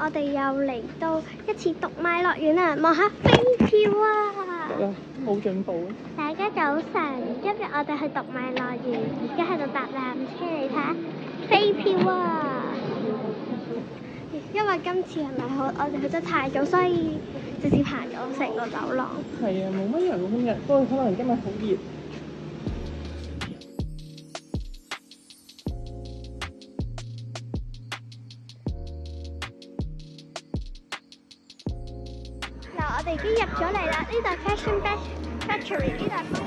我哋又嚟到一次讀賣樂園啦，望下飛票啊！冇進步啊！大家早晨，今日我哋去讀賣樂園，而家喺度搭纜車，你睇下飛票啊！因為今次係咪我哋去得太早，所以直接行咗成個走廊。係啊，冇乜人喎今日，不過可能今日好熱。我哋已經入咗嚟啦，呢度 Fashion Factory， 呢度呢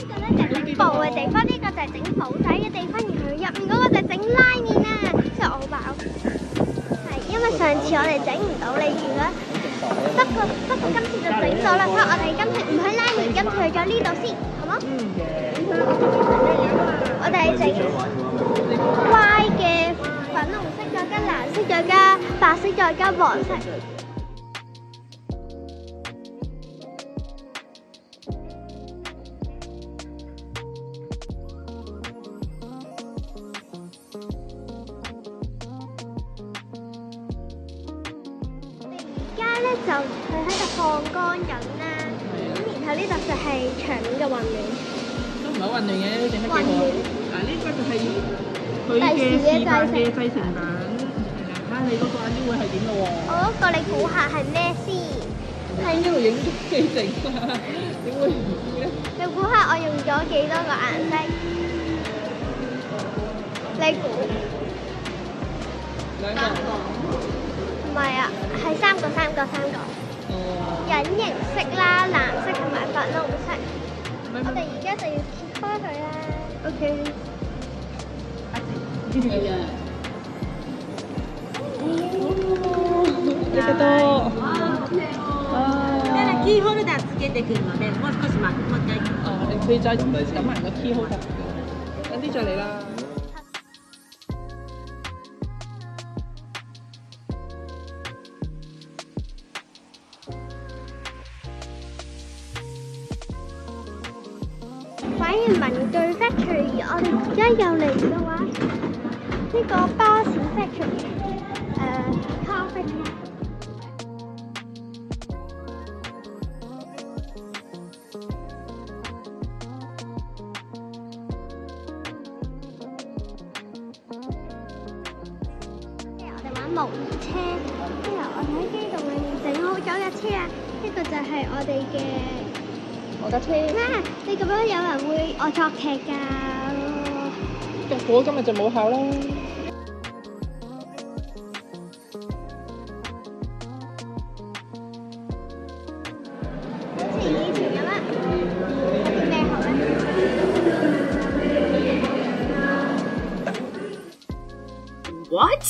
個咧就係整布嘅地方，呢個就係整簿仔嘅地方，然後入面嗰個就係整拉麵啊，即係我爆。係因為上次我哋整唔到你住啦，不過今次就整到啦，所以我哋今次唔去拉麵，今次去咗呢度先，好冇？我哋整 Y 嘅粉紅色，再加藍色，再加白色，再加黃色。而家咧就佢喺度放乾緊啦，咁然後呢度就係場面嘅混亂。都唔係好混亂嘅，整得幾好。嗱，呢個就係佢第時嘅示範嘅製成品。睇下你嗰個眼睛會係點咯喎？我嗰個你估下係咩先？喺呢度影都幾整啊！點會唔知咧？你估下我用咗幾多個顏色？你估？兩個。唔係啊，係三個。哦。隱形色啦、藍色同埋粉紅色。我哋而家就要揭開佢啦。OK。係啊。呢個多。キーホルダーつけてくるので、もう少し待って、もう一回。哦，你可以再揼埋個 key holder。等啲再嚟啦。反而文具 factory， 我哋而家又嚟嘅話，呢個巴士 factory， 咖啡。模擬車，跟住我哋喺機動裏面整好咗架車啊！呢個就係我哋嘅我架車。咩？你咁樣有人會我作劇㗎？結果今日就冇考啦。好似以前咁啦，有啲咩好咧 What？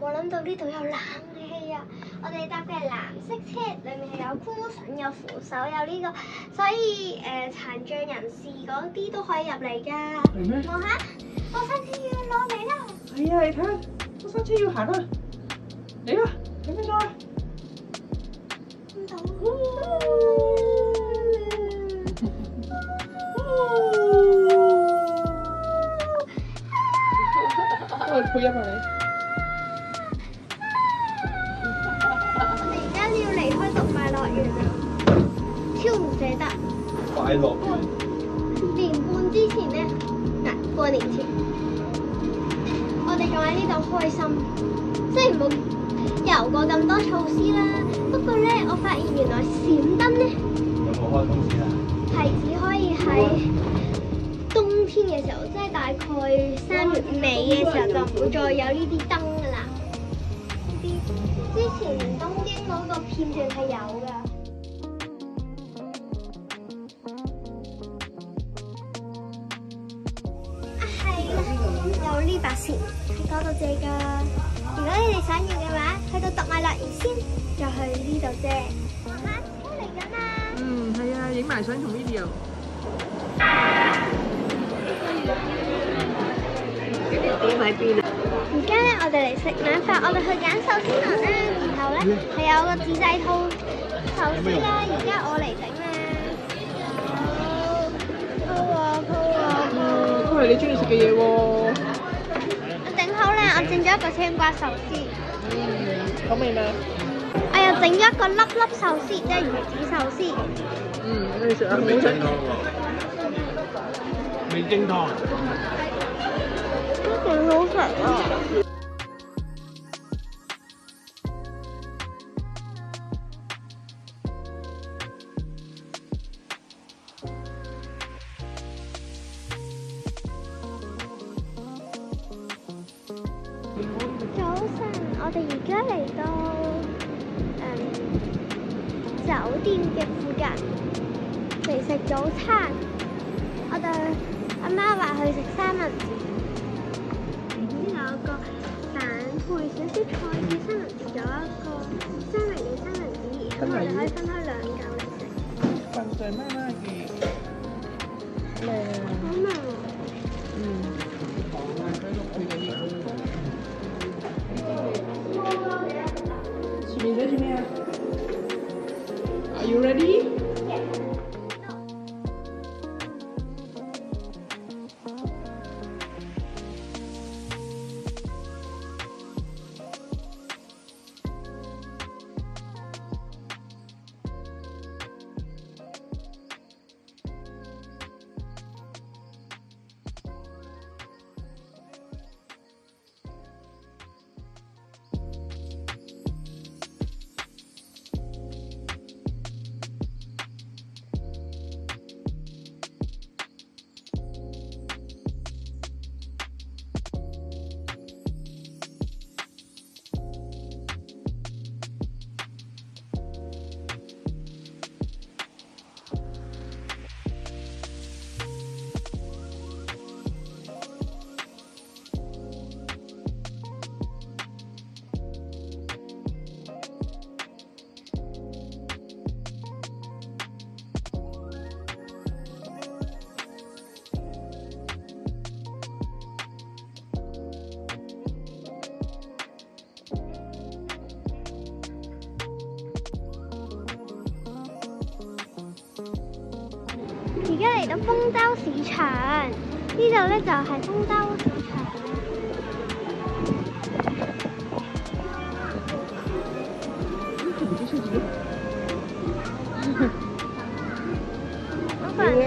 冇諗到呢度有冷氣啊！我哋搭嘅係藍色車，裡面係有 cushion、有扶手、有呢個，所以殘障人士嗰啲都可以入嚟㗎。係咩？望下，過山車要攞嚟啦！係啊，你睇下，過山車要行啦！嚟啦，睇邊個啊？唔到。我哋配音啊你。要離開讀賣樂園啦，超唔捨得。快樂園年半之前咧，嗱過年前，我哋仲喺呢度開心，雖然冇遊過咁多措施啦，不過咧，我發現原來閃燈咧有冇開通先啊？係只可以喺冬天嘅時候，即係大概3月尾嘅時候就唔會再有呢啲燈㗎啦。呢啲之前東京嗰個片段係有㗎。係啦，有呢把線喺嗰度借㗎。如果你哋想要嘅話，去到讀賣樂園先，再去呢度借。嚇，車嚟緊啦！嗯，係啊，影埋相同 video。點喺邊啊？而家咧，我哋嚟食晚飯，我哋去揀壽司郎啦。然後咧係有個自製套壽司啦，而家我嚟整啦。鋪。都係你中意食嘅嘢喎。我整好啦，我整咗一個青瓜壽司。好味嗎？我又整咗一個粒粒壽司，即係魚子壽司。你食啊？味精湯喎，味精湯。都幾好食啊！早晨，我哋而家嚟到酒店嘅附近嚟食早餐。我哋阿媽話去食三文治，有一個蛋配少少菜嘅三文治，有一個三文嘅三文治，咁我哋可以分開2嚿嚟食。飯在媽媽嘅靚。好味。前面寫住咩啊 ？Are you ready？而家嚟到豐洲市場，呢度咧就係豐洲市場。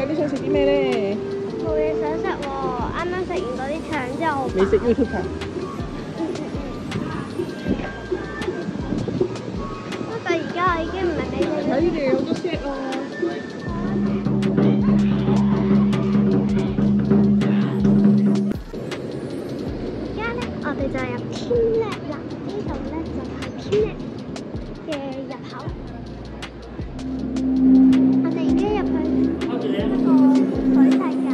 你想食啲咩咧？冇嘢想食喎，啱啱食完嗰啲腸之後，你食 YouTube 啊？不過而家我已經唔係俾你。睇呢度有好多 set 咯。而家咧，我哋就入天叻啦。呢度咧就係天叻嘅入口。我哋而家入去一個水世界。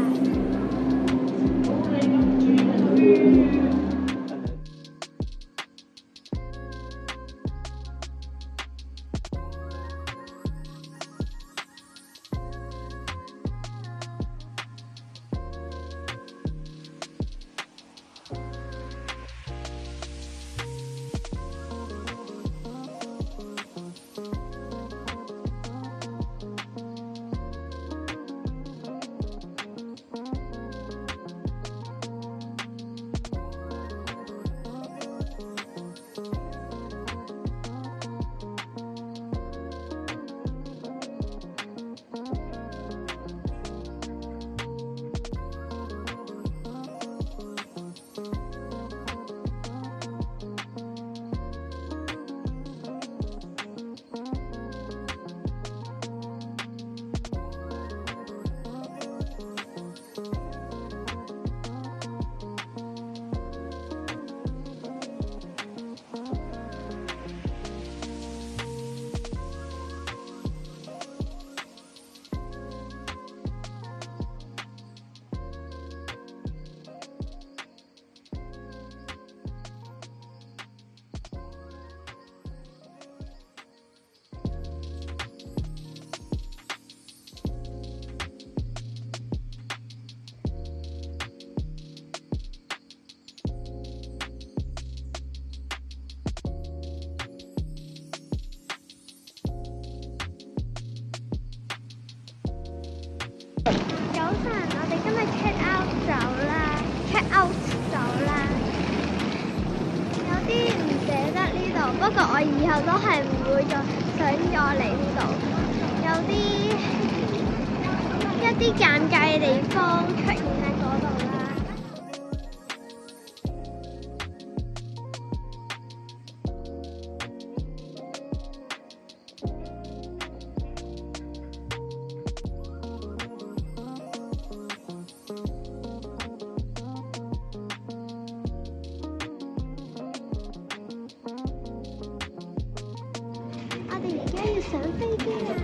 不過我以後都係唔會想再嚟呢度，有一啲尷尬嘅地方出現喺嗰度啦。我哋而家要上飛機啦！